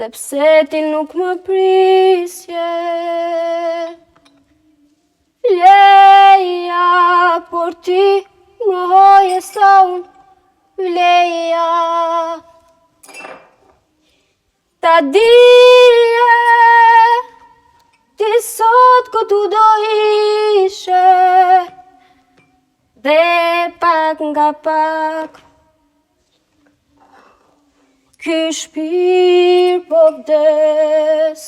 Dhe pse ti nuk më prisje. Vleja, por ti më hoje sa unë vleja. Ta dije, ti sot këtu do ishe. Dhe pak nga pak ky shpirë po vdes.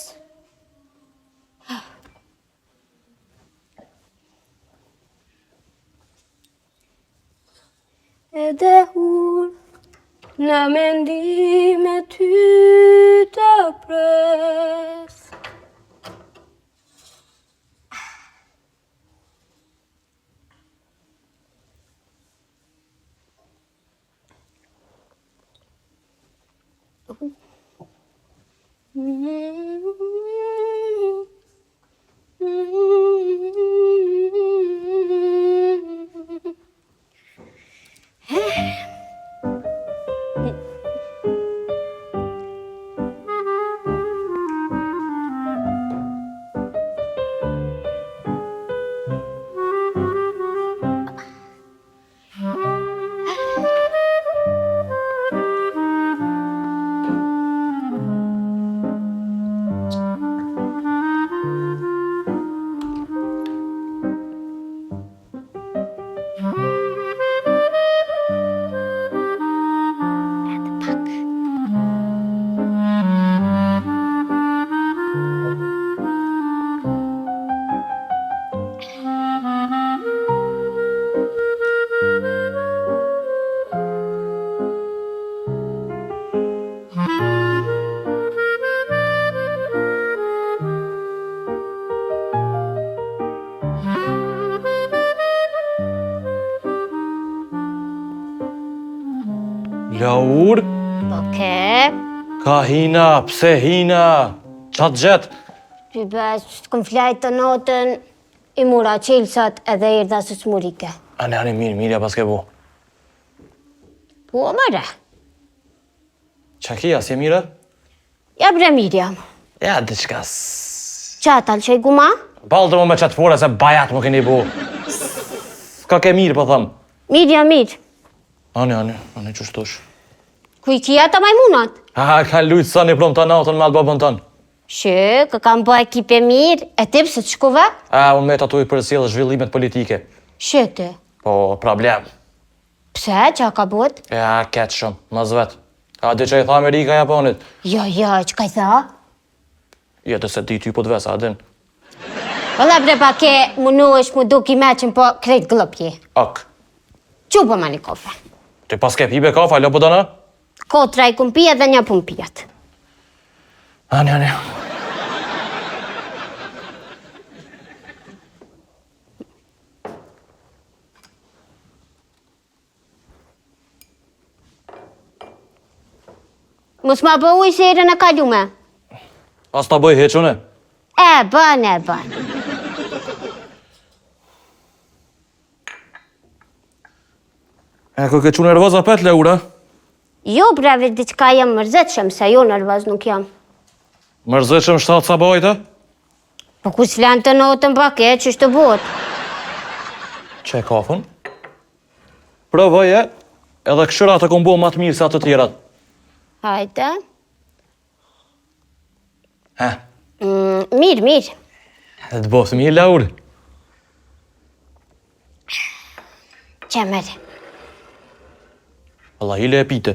Edhe unë në mendime ty të pres. Laur? Oke. Ka hina, pse hina? Qatë gjetë? Ty bes, të këm flajtë të notën, i mura qilësat edhe erdha së smurike. Ani, mirja pas ke bu. Po, mëre. Qa kia, si e mire? Ja bre Mirjam. Ja, diqka Qatal që i guma? Balë të mu me qatë fore se bajat më keni bu. Ka ke mirë, po thëmë. Mirja, mirë. Ani, qështush. Ku i kia ta majmunat? Ka lujtë sa një plomë të natën me alë babën tënë. Shë, kë kam bë ekipe mirë, e ti pëse të shkove? Unë me të atu i përësillë zhvillimet politike. Shë ti? Po, problem. Pse, qa ka bët? Ja, ketë shumë, mëz vetë. A di që i tha Amerika Japonit? Jo, që ka i tha? Jetë se ti ty po të vesa, adin. Vëlla bre pa ke, munu është mu duk i meqin po krejt glëpje. Ok. Qupë ma një kofe. Ti pas ke pibe kafa, lo po dëna? Kotra i kumpijat dhe një pumpijat. Ani. Mos ma bëhu i serën e kalume. As ta bëj hequne? Bën. Ko ke qu nervoz apet, Laura? Jo, breve, diqka jam mërzetshëm, se jo nervoz nuk jam. Mërzëshëm shtatë sa bajta? Po ku s'flan të notën pake, që shtë bot? Që e kafën? Provoje, edhe këshëra të kombo ma të mirë sa të tjerat. Hajte. He? Mirë. Dhe të bosë mirë, Laura? Që mërë? Allah, hile e pite.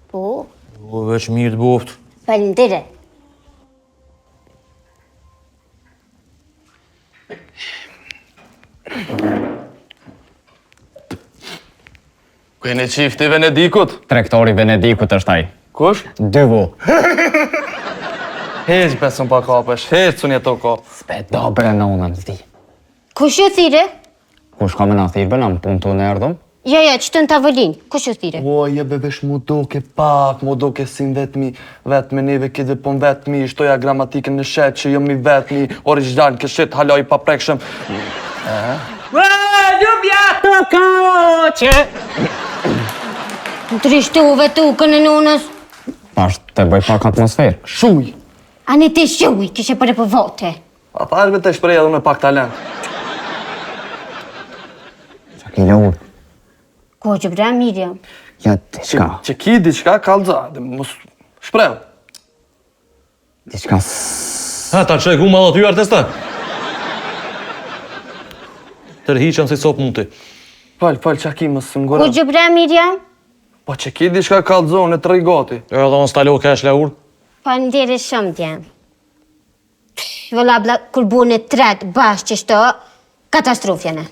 Po? Veç mirë të boftë. Falindire. Kujnë qifti Venedikut? Trektori Venedikut është ai. Kush? Dyvu. Heq besën pa kapesh, heq së një to ka. S'pe do bre në unën zdi. Kush ju thire? Kush ka me në thirë në punë të në erdhëm? Ja, që të në tavolinë. Kush ju thire? O, jebe vesh mu doke pak, mu doke sin vetëmi neve kide pon vetëmi, shtoja gramatikën në shetë që jëmi vetëmi, original këshet haloj pa prekshëm. Ljubja të koqe! Në trishtu vetukën e nunës. Tash të bëj pak atmosferë. Shuj! A ne ti shuj, kishe për e për vote. A ta është me të shprej edhe me pak talent. Qa ki Laur? Ko që bre, Miriam? Ja, diçka. Që ki diçka kalza, dhe mos shpreu. Diçka Ha, ta që e ku ma dhe ty artesta? Tërhiqëm si sopë mund ti. Fal, qa ki mësë Ko ngura. që bre, Miriam? Po që ki diçka kalzone të rejgati. E dhe unë stalo kesh Laur. Pa në diri shumë djem. Vëlla bla, kur bu në tret bashkë që shto, katastrofjene.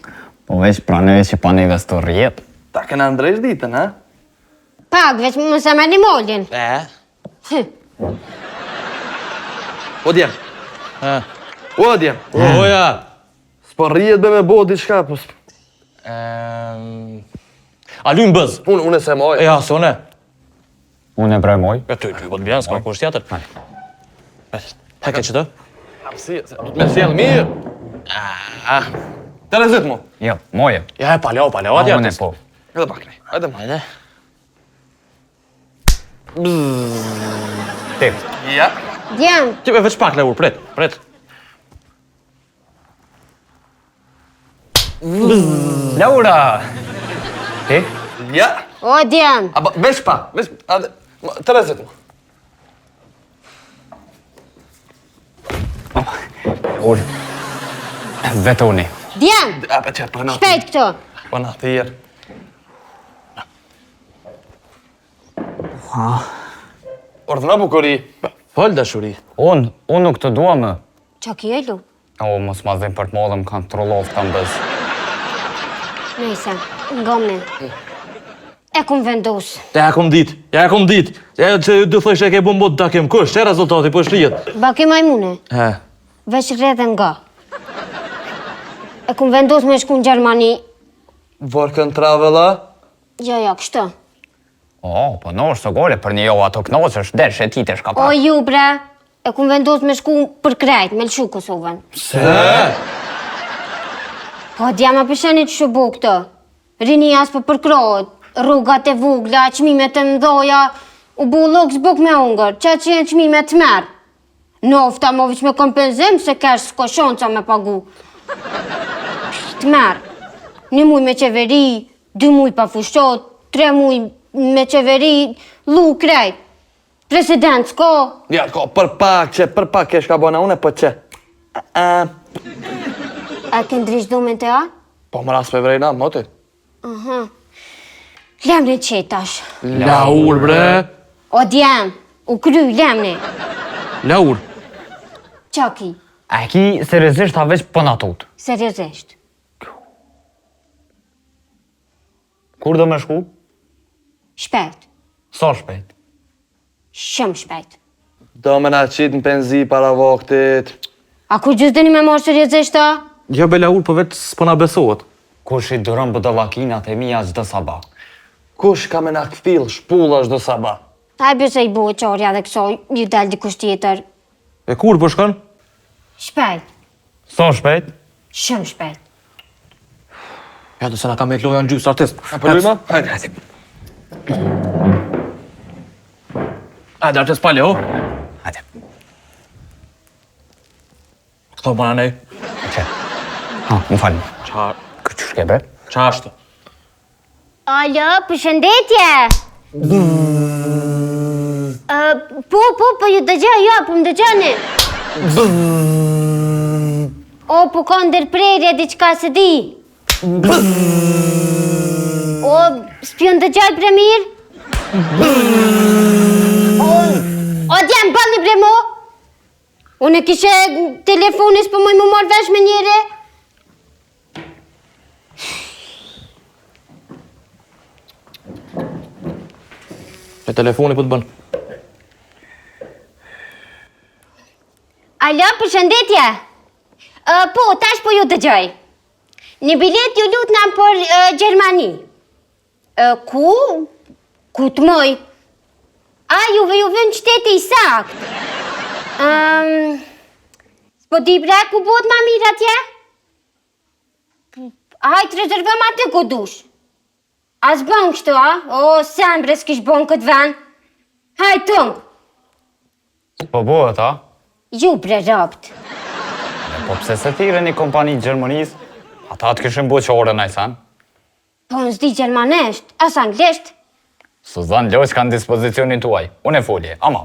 Po veç praneve që pa neve së të rjetë. Ta kena ndrejsh ditën, ha? Pak, veç më se me një mollin. O djem, Ha. o djem. Oja. S'po rrijet be me bo diçka, po A lynë bëz. unë se moj. E ja, se one. Unë e bremoj. E ty po të bjenë, s'ka kusht tjetër. Heke që të? Du të me sjell mirë. Terezit mu. Jo, moje. Ja, e paleo, A atje unë e artist. po. Edhe pak ne, hajde ma. Hajde. Ti. Ja. Djem, Ti veç pak Laur, prit. Laura! Ti? Ja. o djem. A ba, veç pa, hajde. Terezit mu. Laur. Vete unë. Djem, A pe që për në shpejt këto. Për në thirë. Ordëna bukuri. Fol dashuri. Unë nuk të dua më. Qa ki e lu? O, mos ma dhim për të modhe më kanë trollov të mbës. Nejse, ngomne. E kum vendos. Ja e kom dit. E që du thësh e ke bu mbot da kem kush, që rezultati po shlijet. Baki majmune, He. veç rredhe nga. E kum vendos me shku në Gjermani. Work and travela. Ja, kështë. O, po në është të gole për një jo ato knoqësh, desh e ti të shka O pa. ju bre, e kum vendos me shku për krejt, me lëshu Kosovën. Po djama përsheni që shubu këtë. Rinia s'po përkrohet, rrugat e vugla, qmimet e mdoja, u bu lok s'buk me ungër, qa që jenë qmimet të merë. Nofta mo vëq me kompenzim se kesh s'ko shonca me pagu. Të merë. 1 muj me qeveri, 2 muj pa fushot, 3 muj me qeveri, lu krejt. President s'ko. Ja, ko, për pak kesh ka bona une, po që. A ke ndrish dhumen të a? Po më ras për vrejna, moti. Lemre qetash. Laur, bre. O djem, u kry, lemne. Laur. Qaki, A ki seriozisht ta veç për natut. seriosisht. Kur do me shku? Shpejt, Sa shpejt? shumë shpejt. Do me na qitë në penzi para vaktit. A kur gjus dëni me marrë seriosisht ta? Ja be Laur, po veç s'po na besohet. Kush i duron bëdëllakinat e mija çdo sabah. Kush ka me na këfil shpulla çdo sabah? Ta e bëse i buë qorja dhe kësoj, ju del dikush tjetër. E kur po shkon? Shpejt, Sa shpejt? shumë shpejt. Ja, do se na ka me kloja në gjysë artist. A për lujma? Hajde. Hajde, artist paleo. Hajde. Këto bëna nej. Që? Ha, më falë. Qa Këtë shke bre? ashtë? Alo, përshëndetje! Po, ju dëgjoj, jo, po më dëgjoni. O, po ka ndërprerje diçka se di. O, s'pjo ndëgjoj bre mirë? O, djem, bëllë bre mo? Unë kishe telefonis për më marrë vesh me njëre? E telefoni po të bën. Alo, përshëndetje. Po, tash po ju dëgjoj. Një bilet ju lutna për Gjermani. Ku? Ku të moj? A, juve ju vën qyteti i sakt. S'po di bre ku bot ma mirë atje? Hajt rezervëm aty ku dush. A s'bën kështu, a? O, sem bre s'kish bën këtë ven. Hajtung, Po bëhet, a? ju bre rapt. Po pse se thire një kompani Gjermanisë? Ata të këshin bu qore në ajsan? Po në zdi gjermanesht, as anglisht. Suzan Loq kanë dispozicionin tuaj. Unë e folje, ama.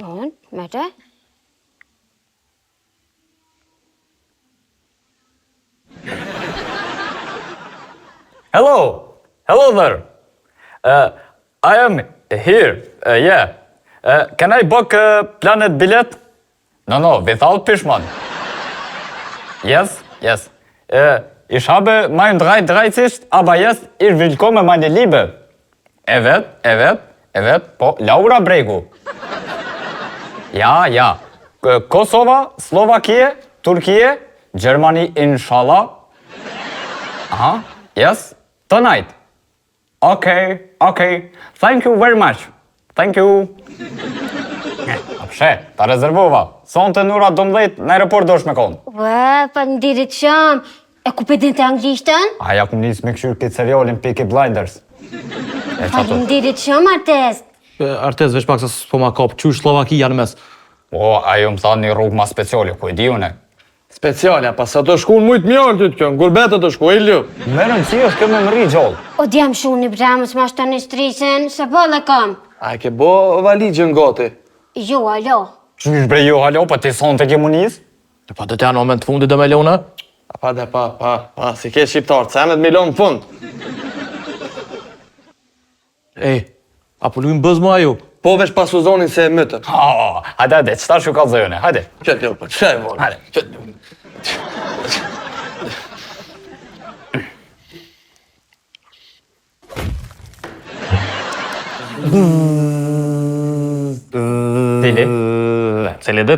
Unë, mere? Hello! Hello there! I am here, yeah. Can I book Planet bilet? No, without Pishman. Yes. Ich habe mein 3:30, aber jetzt ich willkommen meine Liebe. Evet, po, Laura Bregu. Ja. Kosova, Slovakia, Turkije, Germany, inshallah. Aha, yes, tonight. Okay. Thank you very much. Thank you. Apshe, ta rezervova. Sonte në ora 12 në aeroport dosh me konë. Ue, pa në dirit sham. E ku pedin të anglishtën? Aja ku njës me këshyrë këtë serialin Peaky Blinders. Pa në dirit sham, artest. Artez veç pak sa s'po ma kap, qysh Slovakia në mes. O, ajo më tha një rrugë ma speciale, ku e di une. Speciale, pas sa të shku në mujtë mjërë ty të kjo, në gurbete të shku, ilju. Merëm si është këmë më rri gjallë. O djam shu një bramës ma shtë një strisin, se bala kam. A ke bo valigjën gati? Jo, alo. Qysh bre jo, halo, pa ti son të ke munis? Pa të janë moment të fundit dhe me lona? Pa, si ke shqiptarë, cenet milion në fund. Apo lujmë bëz më ajo? Po veç pas uzonin se e mëtër. Hajde, qëta shu ka zëjone, hajde. Qëtë jo, për qëtë e volë. Hajde.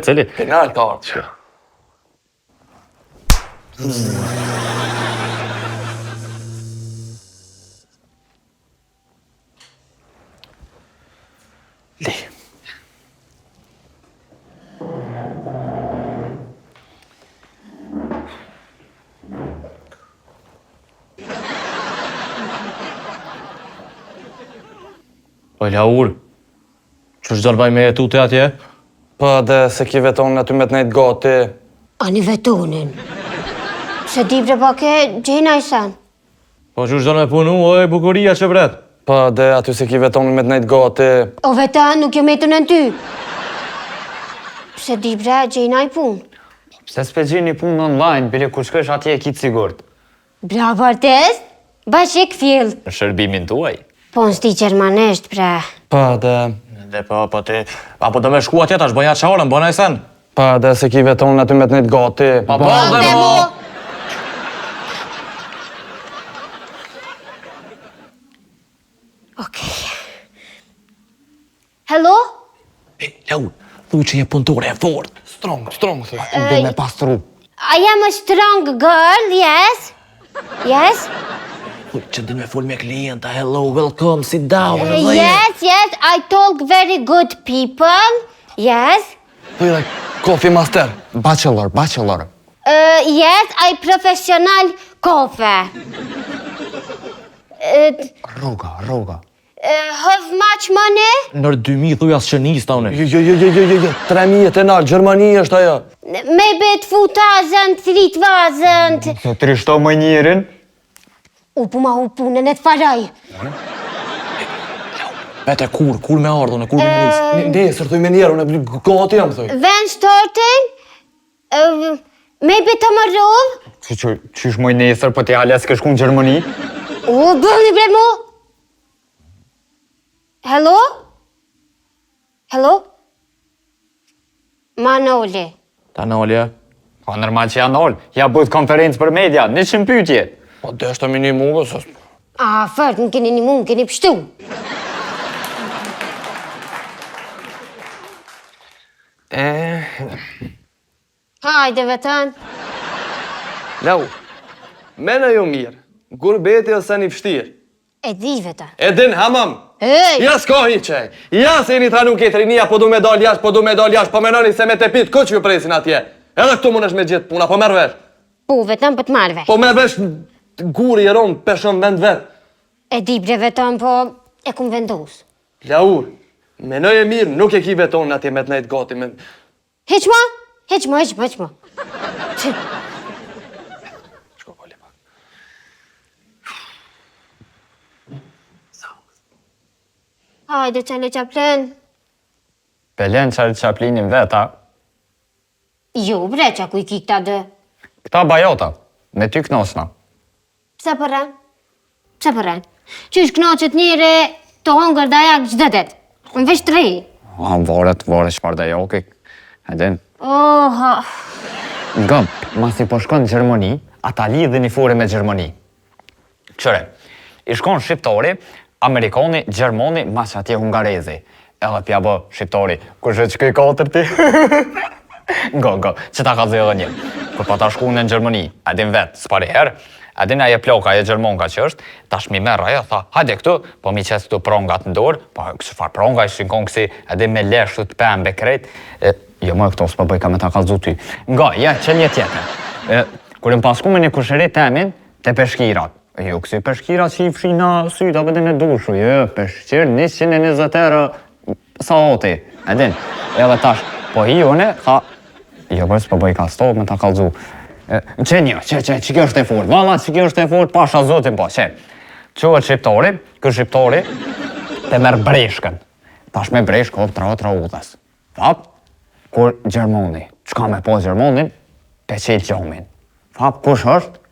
Cili? Penal ka artë që. Po Laur, që është dërvaj me jetu të atje? Po dhe se ki vetonin aty me të nejtë gati. Ani vetonin. Se di bre pak e gjena i sen. Po që është dërë me punu, oj, bukuria që bret. Po dhe aty se ki vetonin me të nejtë gati. O vetan, nuk jo metën e në ty. Se di bre gjena i pun. Pse s'pe gjeni punë online, bile kur shkësh atje e kitë sigurt. Bravo, artest. Bashik fjell. Në shërbimin tuaj. Po në sti gjermanesht, bre. Po dhe... Dhe po ti... Apo do me shku atje tash, bënja qarën, bëna i sen. Po dhe se ki vetonin aty me të nejtë gati. Pa dhe mo! Okej. Hello? Laur, thuj që je punëtore e fort. Strong, thë. Dhe me pastru. I am a strong girl, yes? Yes? Thuj që din me full me klienta, hello, welcome, sit down. Yes, I talk very good people. Yes? Thuj like coffee master. Bachelor. Yes, I professional coffee. Rruga. Have much money? Nër 2000 thuj as qënis ta une. Jo, 3.000 e nalë, Gjermani është ajo. Maybe 2,000, 3,000. Se trishto më njërin. U pu ma u punën e të faraj. Vete kur me ardhën, kur me nis. Nesër, thuj me njerë, unë e gati jam, thuj. When starting? Maybe tomorrow? Qysh moj nesër, po ti hales ke shku në Gjermani? O, bëni bre mu. Hello? Manoli. Ta në olje. Po normal që janë olë, ja bëjt konferencë për media, 100 pyetje. Po dhe është të minimumë, së... A, fërt, në keni një mund, keni pështu. Hajde, vetan. Lau, mene ju mirë, gurbeti ose një fështirë. E di, vetan. E din hamam. Ej! Ja s'ka hi qej. Ja se një tha nuk e trinia, po du me dal jash, po menoni se me te pit, ku që ju presin atje. Edhe këtu mund është me gjithë puna, po merë vesh. Po, vetan, për të marrë vesh. Po merë vesh guri e ronë, peshën vend vetë. E di, bre, vetan, po, e kum vendus. Laur, Menoj e mirë, nuk e ki beton atje me të nejtë gati me... Heq ma. Shko poli pak. Hajde, Charlie Chaplin. Belen Charlie Chaplinin veta, Jo, bre, qa ku i ki këta dë. këta bajota, me ty knosna. Pse përren? Qysh knoqet njëre të hongër da jak gjdo det. Në vesh të ri. Varet çfarë da joki. Edin, Oha. nga, mas i po shkon në Gjermani, ata lidhin i fure me Gjermani. Qëre, i shkon shqiptori, Amerikani, Gjermani, mas atje hungarezi. Edhe pja bë shqiptori, kush e qëkëj katër ti? Nga, që ta ka zhe një. Kër pa ta shku në Gjermani, edin vetë, s'pari herë, edin aje ploka, aje Gjermonka që është, tash mi merë ajo, tha, hajde këtu, po mi qesë këtu prongat në dorë, po kësë farë pronga, i shinkon kësi, edin me lesh të pëmbe krejt, jo më këto s'pa bëj ka me ta kalzu ty. Nga, ja, qenje tjetër. Kër im pasku me një kushëri temin, te peshkirat. Jo, kësi peshkirat që i fshina syt, apo dhe në dushu, jo, peshqir 120 euro sa oti, edin. Edhe tash, po hi une, tha, jo, bërë s'pa bëj ka sto, me ta kalzu. Që kjo është e fort, valla, që kjo është e fort, pasha zotin, po, që. Quhet shqiptori, kë shqiptori, te merë breshkën. Tash me breshkë, hop, tra udhës. Fap, kur Gjermoni, qka me po Gjermonin, pe qelë gjomin. Fap, kush është?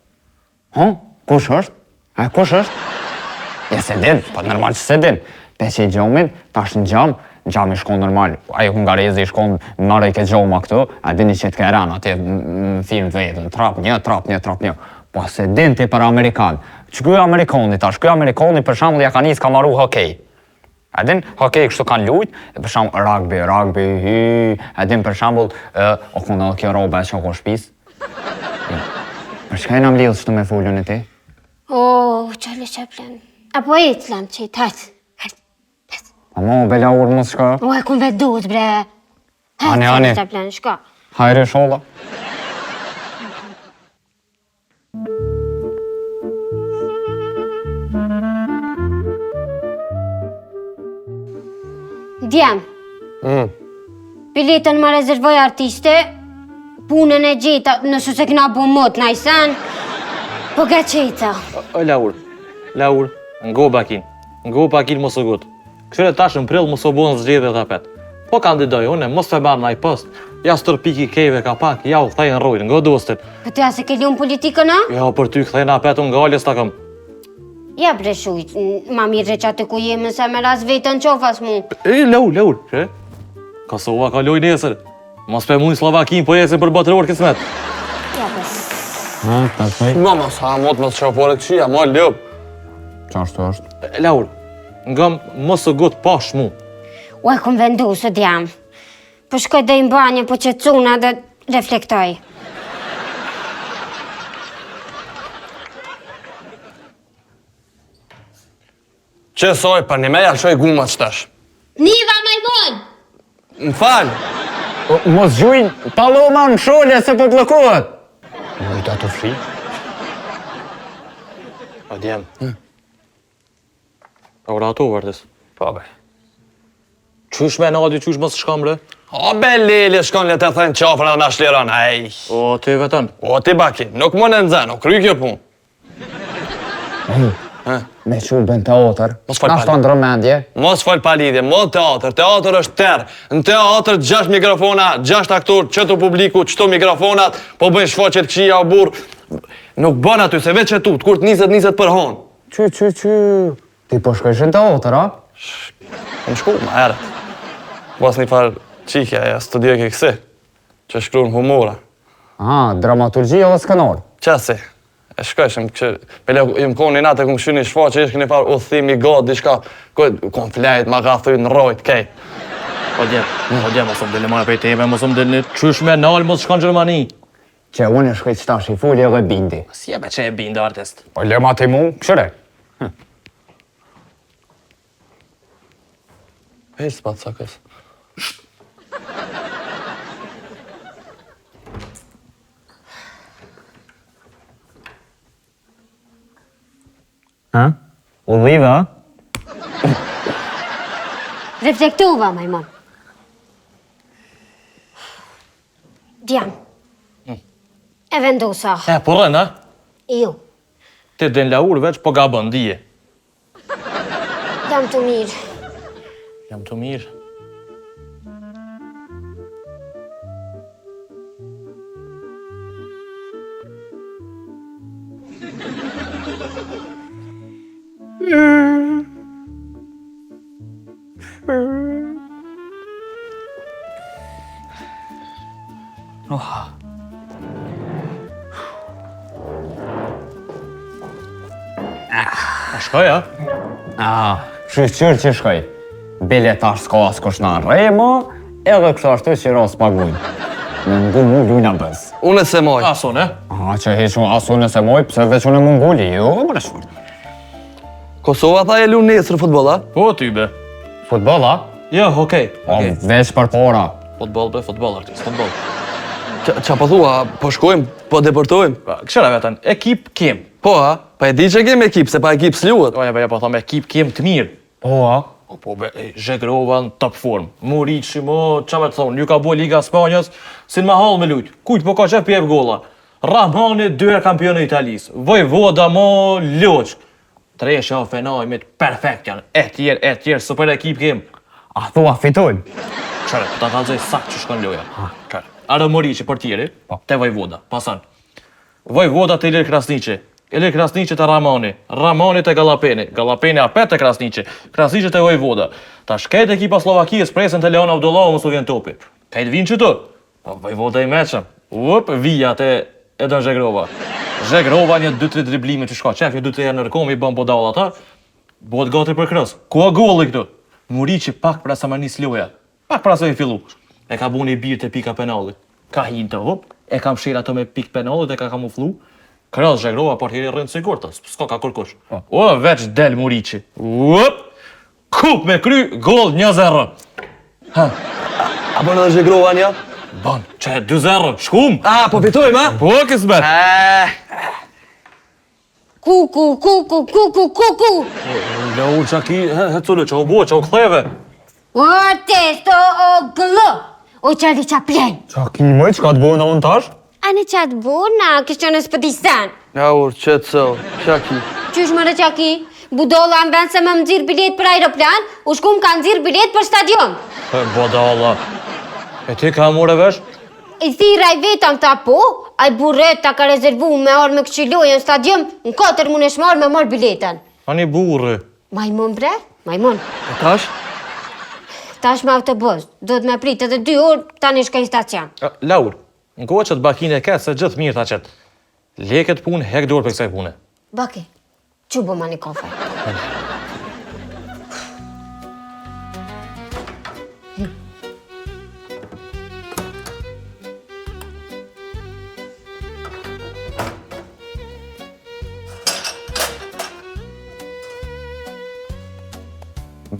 Kush është? Kush është? Ja se din, po normal që se din. Pe qelë gjomin, tash në gjam i shkon normal. Ajo hungarezi i shkon nare i ke gjoma këtu, a dini që t'ke ran atje në film të vetën, trap një. Po se din ti për Amerikan. Që kuj Amerikani tash, kuj Amerikani për shambull ja ka njës ka maru hokej. A din, hokej kështu kanë lujt, për shambull rugby, a din për shambull, o kënë dhe kjo roba e që ko shpis. Për shka e në mlidhë që të me fullun e ti? Charlie Chaplin. Apo e të lamë qit, hajtë. Amo, bela urë mos shka. E kun vetë duhet, bre. Ani. Charlie Chaplin, shka. Hajre sholla. Djem. Biletën më rezervoj artiste, punën e gjeta, nëse se këna bu mot në ajsen, po ka qeta. Laur, ngo bakin mos o gut. Këtyre tash në prill mos o bon zgjedhje dhe apet. Po kandidoj une, mos të marrë naj post. Ja stër piki kejve ka pak, ja u thaj në rojnë, ngo dostit. Po të ja se ke lunë politikën, a? Ja, për ty këthej në apet unë nga aljes ta kam. Ja bre shujt, ma mirë që atë ku jemi se me ras vetën qofas mu. Laur, që? Kosova ka loj nesër. Mos pe mujnë Slovakin, po jesin për botëror kismet. Ja pës. Mama, sa mot më të qapore këqia, ma lëp. Qashtu është? Laur, nga mos o gut pash mu. E kom vendu së djam. Po shkoj dhe i mbanje, po që cuna dhe reflektoj. Që soj, për një meja qoj gumat qëtash. Niva majmon! Më falë. Mos gjujnë paloma në sholje se po blokohet. Mujta të fri. A djem. Ora ato vërdes. Po be. Qysh me nadi, qysh mos shkam re? O be lele, shkon le të thënë qafër edhe na shliron, ej. O, ti vetën. O ti baki, nuk më në nëzën, o kry kjo pun. Me qubën teatr, Mos fol na pali. shton drëmendje. Mos fol pa lidhje, mo teatr është terë. Në teatr 6 mikrofona, 6 aktor, qëtu publiku, qëtu mikrofonat, po bëjnë shfaqet qia o burë. Nuk bën aty, se veç e tu, të kur të 20 për honë. Qy. Ti po shkojsh në teatr, a? Më shku, ma herët. Bas një farë qikja, ja studioj ke kësi, që shkru në humora. Dramaturgjia o skenor. Qasi, e shkojshëm që, pele im koni natë e këmë këshu një shfaqe, ishë këni farë uthimi, god, diçka, kon flejt, ma ka thuj në rojt, kej. O djem, mos më dele marë pej teme, mos më dele qysh me nalë, mos shkon Gjermani. Që unë e shkoj qëtash i fulli edhe bindi. Si e me që e bindë artist. Po lema ti mu, këshire. Hej, s'pat sakës. Udhive, a? Reflektova, majmon. Djam. E vendosa. E, po rën, a? Jo, Ti den laur veç, po gabon, dije. jam të mirë. Jam të mirë. A shkoj, a? Shqyr që shkoj. Biletar s'ka as kush na rremo, edhe kështu ashtu që ros pagujnë. Në ngu mu lujna bëz. Unë se moj. Ason, e? Që heq asu nëse moj, pse veç unë mungulli, jo, më rëshfurt. Kosova tha e lu nesër futboll, a? Po, ty be. Futbolla? Jo, okej. Veç për para. Futbol, be, futbol, artist, futbol. Qa po thua, po shkojmë, po deportojmë? Këshera vetën, ekip kem. Po, a? Pa e di që kem ekip, se pa ekip s'luhet. Ja, po thom, ekip kem të mirë. Po, a? Po, be, Zhegrova në top form. Murici, qa me të thonë, ju ka bo Liga Spanjës, si në mahal me lujtë. Kujt po ka qef pjep golla. Rahmani, 2 kampion e Italisë. Vojvoda, loq. Tresha, fenajmit, perfekt janë. E tjerë, super ekip kem. A thua fitojmë? Qare, po ta kalzoj sakt që shkon loja. Qare, Are Murici, portieri, te Vojvoda, pasan. Vojvoda te Ilir Krasniqi. Ilir Krasniqi te Ramani. Ramani te Galapeni. Galapeni apet te Krasniqi. Krasniqi te Vojvoda. Ta shket ekipa Slovakijës presen te Leon Abdullahu mos u vjen topi. Kajt vinë që të? Po Vojvoda i meqëm. Vija te Edon Zhegrova. Zhegrova një 2-3 driblime që shka qef, 2-3 herë nërkom i bën bodall ata. Bëhet gati për krës. Ku a golli këtu? Murici pak pra sa ma nis loja. Pak pra sa i fillu. E ka bu një birë të pika penalit. Ka hinë të e kam shira të me pik penalit e ka kamuflu. Krës Zhegrova, portieri rrënë sigurta, s'ka ka kërkush. Veç del Murici. Kup me kry, gol 1-0. A bën edhe Zhegrova një? Bon, që 2-0, shkum. A, po fitojmë, a? Po, kësbet. Ku. Laur që ki, hecule, që u bo, që u ktheve. O testo o gëllë. O qali qa plen. Qa ki mëj, që ka të bojnë unë tash? A në qatë burna, kështë që në spëtistan. Laur, qëtë sëll, qaki. Qysh më në qaki? Budolla më ben se më nëzirë bilet për aeroplan, u shkum ka nëzirë bilet për stadion. Bodalla. E ti ka more vesh? I thira i vetëm ta po, a i burret ta ka rezervu me arë me këqilojë në stadion, në 4 mune shmarë me marë biletën. Ani burri. Majmon bre, majmon. E tash? Tash me autobus, do të me prit edhe 2 orë, tani shka i stacion. Laur, në kohë që të bakine ke, se gjithë mirë ta qëtë. Leket punë, hek dorë për kësaj pune. Baki, që bo ma një kafe?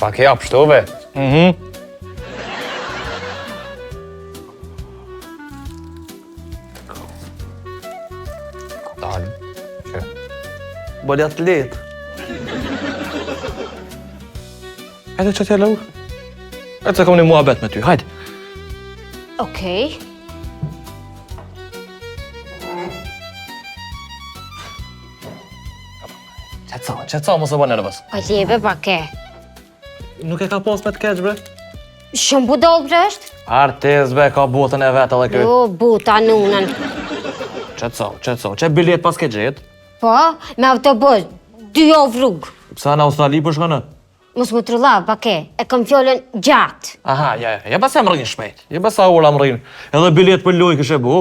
Pak e apë shtove. Dalë. Që? Bëlja të letë. Hajde që t'ja Laur. E të kom një muhabet me ty, hajde. Okej. Qetësa, mos e bë nervës. O leve bake. Nuk e ka pas me të keq, bre? Shumë budol bre është? Artez, be, ka botën e vetë edhe kërë. Jo, buta nunën. Qetësa, që bilet pas ke gjetë? Po, me autobus, 2 javë rrugë. Psa në Australi për shkonë? Mos më trulla, bake, e kam fjollën gjatë. Aha, ja basa më rrinë shpejt. Ja basa ora më rrinë. Edhe bilet për lojë këshe bu.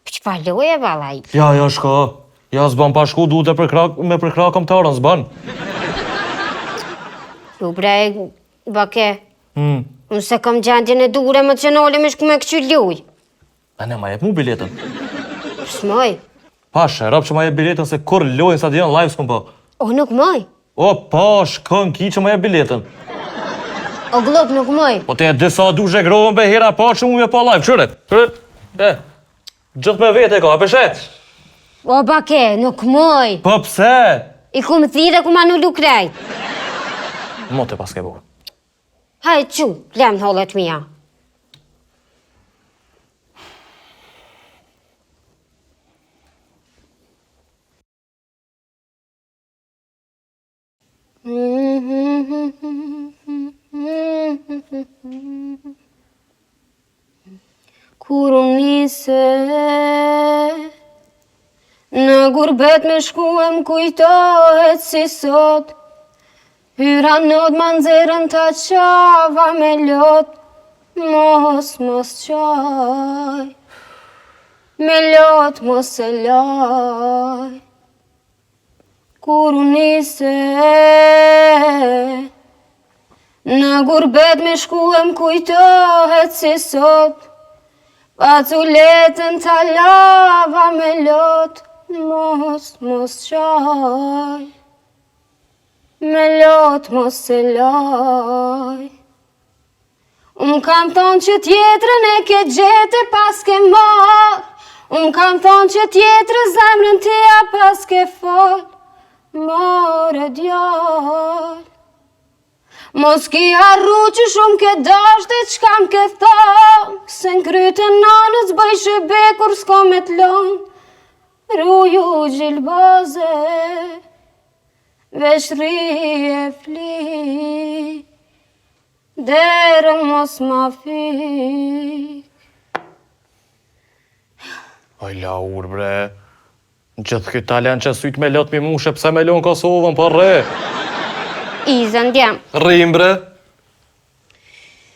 Që pa loje, balaj? Ja, shko. Ja, s'ban pa shku, duhet me përkra komtarën, s'ban. Jo bre, bake, unë se kam gjendjen e dur emocionale me shku me këqy loj. A ne ma jep mu biletën. Shmoj, Pashe, rap që ma jep biletën se kur lojnë stadion live s'kum po. o nuk moj, O, pash, kën ki që ma jep biletën. o glop nuk moj. Po te disa du Zhegrovën be hera pa që mu me pa live, qëre? Gjithë me vete ka, peshet. O bake, nuk moj. Po pse? I ku më thire ku ma nullu krejt. Mote pas ke bu. Hajde qu, lem hollet mia. Kur unë nise në gurbet me shkuem kujtohet si sot. Hyra not ma nxerën ta qava me lot. Mos qaj, me lot mos e laj. Kur unë nise në gurbet me shkuem kujtohet si sot. Paculetën ta lava me lot. Mos qaj, me lot mos e laj. Unë kam thonë që tjetrën e ke gjete pas ke marë. Unë kam thonë që tjetrë zemrën tia pas ke fol. More djall, mos ki harru që shumë ke dashte qkam ke thonë. Se n'krytën nanës bëj shëbe kur s'ko me t'lonë. Ruju gjilbaze, veç ri e fli, derën mos ma fik. Oj, Laur, bre. Në gjithë këtë talent që sytë me lot mi mushe, pse me lonë Kosovën, po rre. Izën djem, Rrim, bre.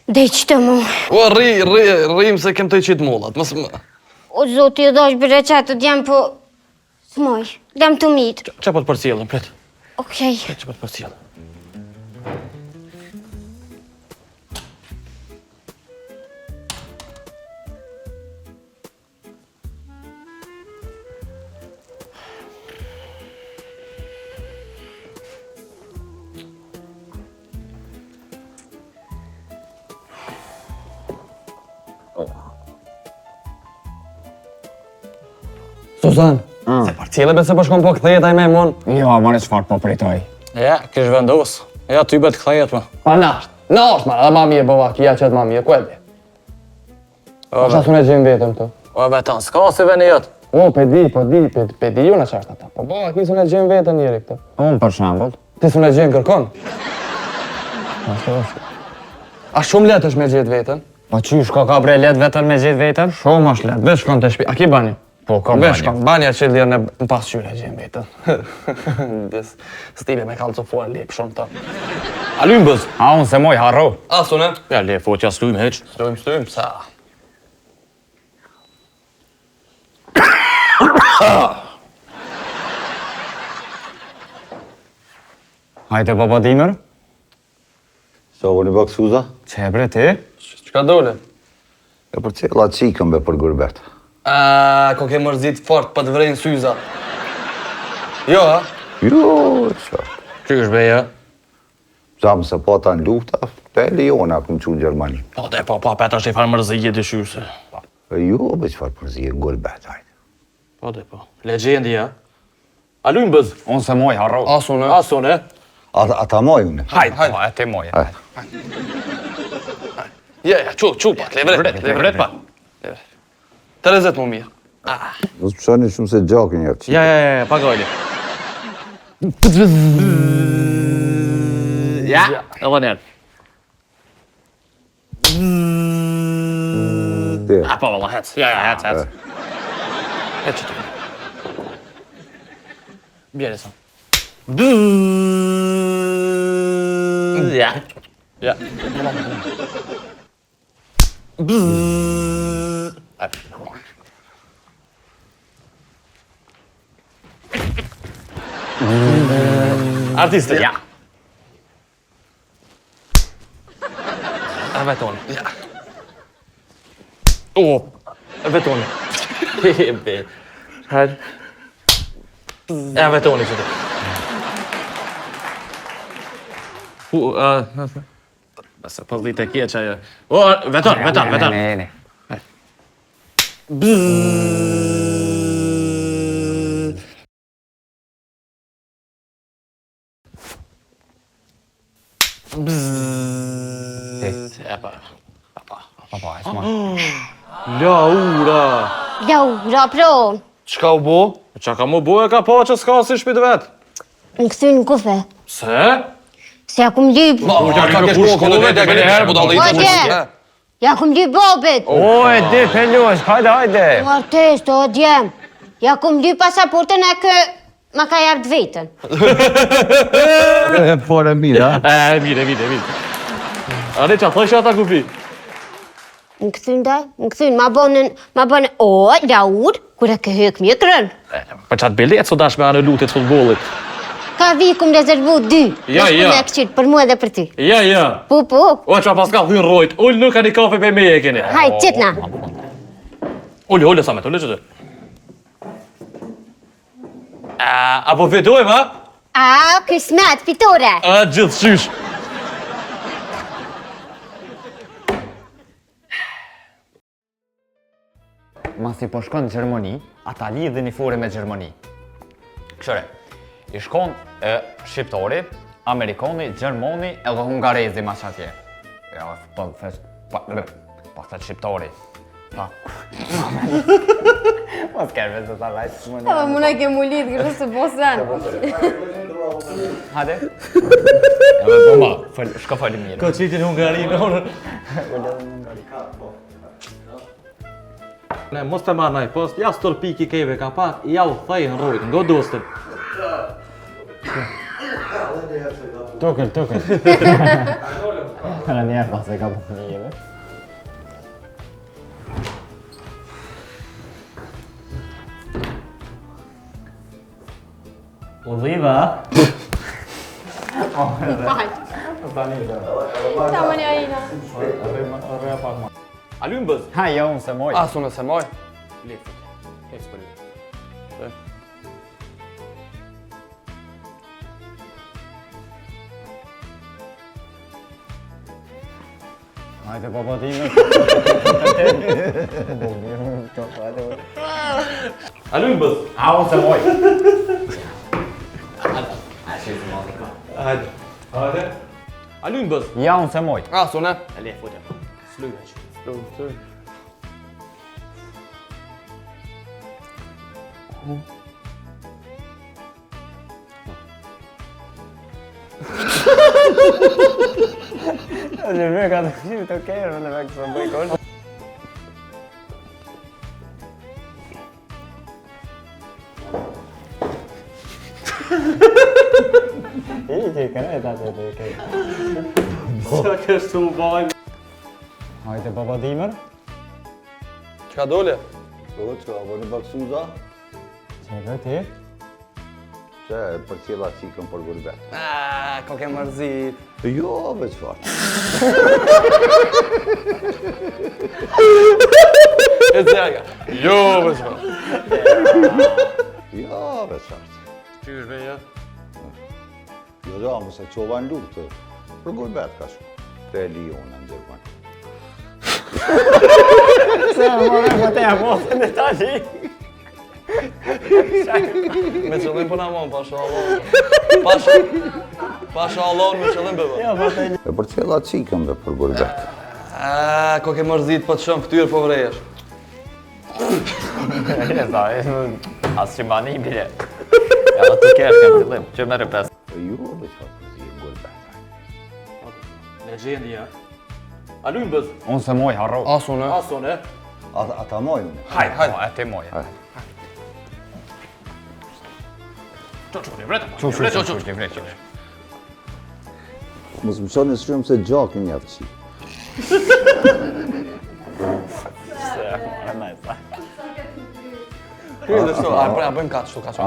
dhe qëtë mu. O, rrim se kem të i qitë mullat. O, zoti, dhash bre qatë djem, po s'moj, lem të mitë. Që po të përcjellën, pret. Okej. Që po të përcjellën. Suzan, se parcjele bese po shkon po këthejet aj me mon. Jo, mane qëfar po pritoj. Ja, kish vendos. Ja, ty bet këthejet me. Pa nasht, ma, dhe ma mje bëva, kia qëtë ma mje, ku e di? Qa su ne gjimë vetëm të? O, betan, s'ka si veni jetë. O, pe di ju në qashtë ata. Po bëva, ki su ne gjimë vetëm njeri këtë. Unë për shambull. Ti su ne gjimë kërkon? A shumë letë është me gjithë vetën? Po qysh ka bre let vetën me gjithë vetën? Shumë është letë, vesh shkon të shpi. A ki bani? Po, ka Vesh bani. shkon, banja që lirë në pasqyre gjimë vetën. Des stile me kalcofuar lip shumë të. A lymë bëz? A unë se moj harro. A, su ne? Ja, le, foqja s'lujmë heq. Stojmë, sa. Hajde baba Dimër. Sa voni bak Suza? Që bre ti? Qka dole? E për cila qikën be për gurbet. Ko ke mërzit fort për të vrejnë syza. Jo, ha? Jo, qartë. Qysh beja? Zamë se po ta në lufta, te Leona këmë që në Gjermani. Po, dhe po, Petra është i farë mërzije të shyrëse. E jo, be qëfar përzije gurbet, hajde. Po, dhe po. Legendi, ja. A lymë bëz? Unë se moj harro. Asu ne? Asun, e? Ata mojune. Hajde, po, e ti moje. Hajde. Ja, qu pak, le vret pa. 30 më mirë. Nësë përshani shumë se gjakin jarë qikë. Ja, pagojli. Ja, edhe njerë. Te, A, po, valla, hec. Ja, hec. Hec që të. Bjeri sa. Ja. Ja. Artiste. Ja. Vetoni. Ja. O, vetoni. Her. Vetoni që të. Basta pëllit e kje që ajo. O, veton. Ne. ti. Pa, e s'ma. Laura! Laura, pro. Çka u bo? Qa ka mu bo e ka pa që s'ka si shpit vet? Më këthyn në kufe. Se? Se ja kum lyp. Ka kesh shkollë vetë e herë, Hajde! Ja kum lyp babet. O, e di, pelush, hajde. Artist, o djem. Ja kum lyp pasaportën e kë ma ka jap të vetën. Fore mirë, ha? Mire. Are qa thëshë ata kupi? Më këthyn, ma bënë, o, Laur, kur e ke hek mjekrën. Për qatë bilet so dash me anë lutit futbolit. Ka vi kum rezervu 2. Ja. Me këqit, për mua dhe për ty. Ja. Po. O, qa pas ka thyn rojt, ullë nuk ka një kafe për me e keni. Hajt, qitna. Ullë, Samet, ullë që të. Apo fitojmë, ha? A, kësmet, fitore. Gjithë qysh. Masi po shkon në Gjermani, ata lidhin një fore me Gjermani. Këshore, i shkon shqiptari, amerikani, gjermani edhe hungarezi mas atje. Ja, po thët shqiptari. Pa. Mos kërve se ta vajtë shumë në... Muna ke mu lidh, kështu se po sen. Hade? Edhe bomba, shko falim mirë. Ko qitin Hungari në orë. Ne, mos të marrë naj post, ja stër piki kejve ka pak, ja u thajnë rojt, ngo dostën. Tukër. Në njerë pas e ka për njëve. Udhiva? Ta më një ajina. A lynë bëz? Ha, jo, unë se moj. Unë se moj. Lefët për ju. Hajde, baba time. A lynë bëz? Ha, unë se moj. Hajde. A lynë bëz? Ja, unë se moj. Unë. A lefët e për. Slujnë që. Që me ka të këshim të kërë, në me kësë bëj kërë. I që i kërë e ta që të kërë. Qa kështë u bajnë? Hajde, baba Dimër. Çka dole? Po, që, po në baksuza? Që e vëti? Që, për cila cikën për gurbet. Ko ke mërzit. Jo, veç fakt. E zega. Jo, veç fa. Jo, veç fakt. Qysh beja? Jo, mëse qova në lukë, për gurbet ka shku. Te Liona në Gjermani. Se, më me te e mosën e tali. Me qëllim për namon, pasha Allah. Pasha Allah me qëllim beba. E për cila cikën dhe për gurbet. Ko ke mërzit po të shumë këtyrë po vrejesh. Asë që mba një bile. Ja, të kesh ke fillim, që me rëpes. Jo, veç fakt, për zi e gurbet. Legendja. A lynë bëz? Unë se moj, harro. Unë. Asone. Ata mojnë. Hajde, e ti moj. Qo. Mos më qoni shumë se gjakin një fëqi. Kryet dhe shto, a bëjmë katë shtu, katë shtu.